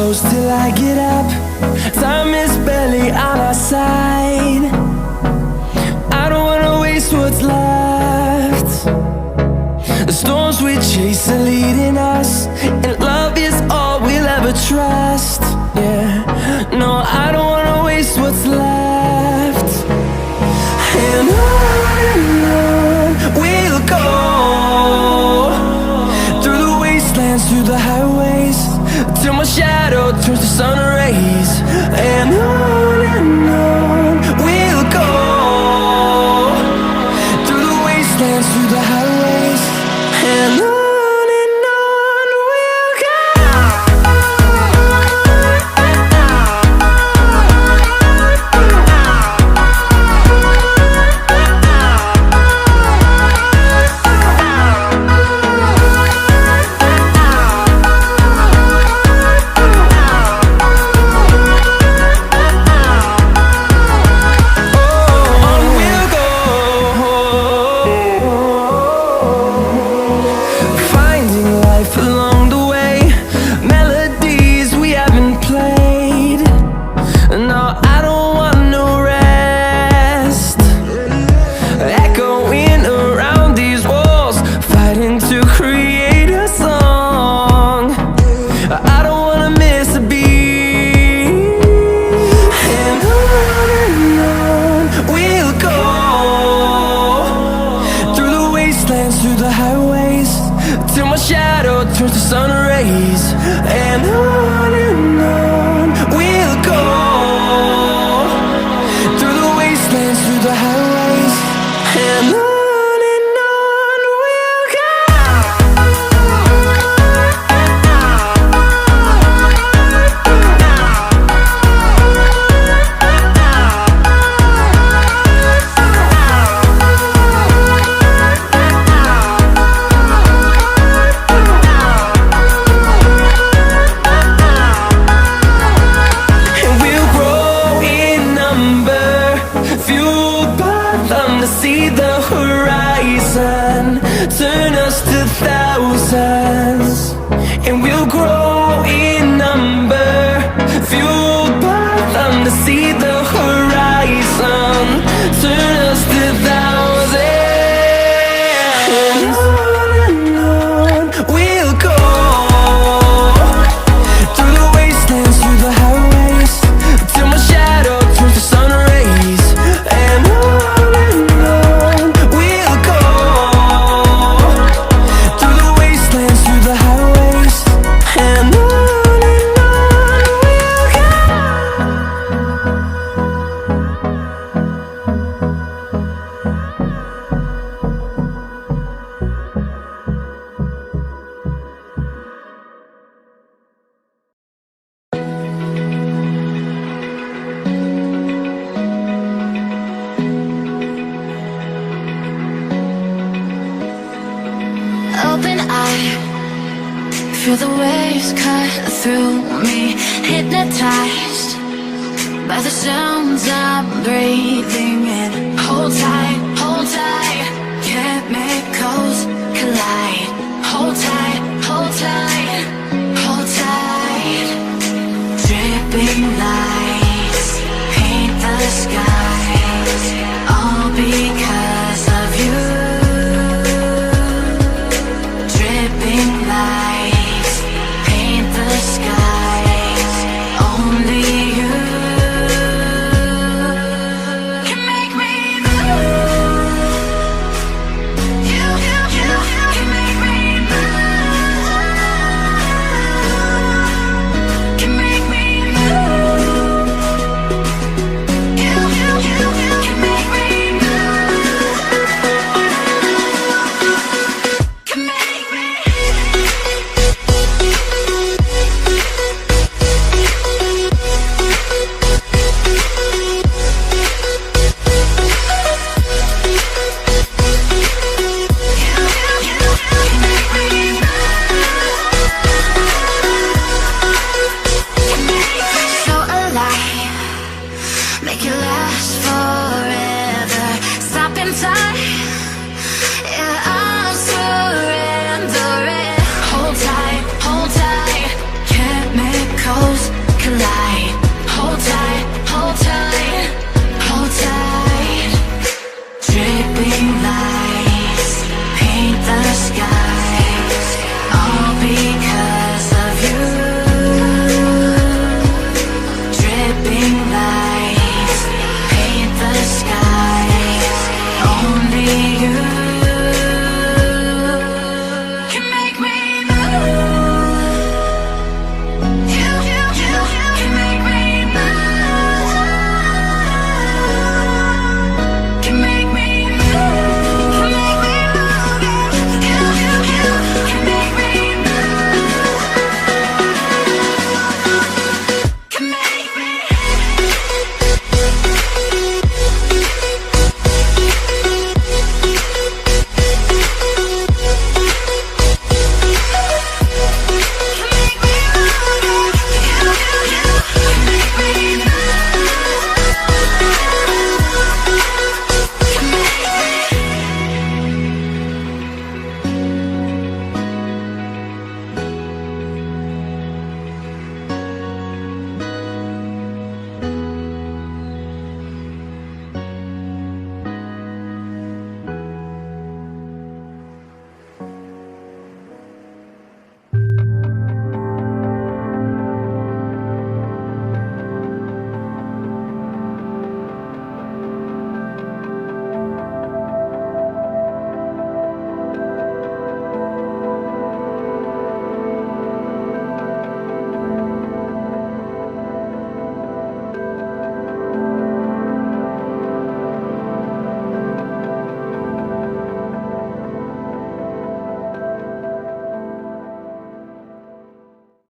close till I get up. Time is barely on our side. I don't wanna waste what's left. The storms we chase are leading us, and love is all we'll ever trust. Yeah, no, I don't wanna waste what's left. And on we'll go, through the wastelands, through the highways, till my shadow turns to sun rays. And on we'll go, through the wastelands, through the highways, and on we'll go. Through the highways, till my shadow turns to sun rays. And on we'll go, through the wastelands, through the highways, and on we'll go. See the horizon, turn us to thousands, and we'll grow in number, fueled by them. To see the horizon, turn us to thousands, and on we'll go, through the wastelands, through the highways, till my shadow turns to sun rays. And open eye, feel the waves cut through me, hypnotized by the sounds I'm breathing in. Hold tight, chemicals collide. Hold tight, hold tight, hold tight. Dripping lights paint the skies, all because of you.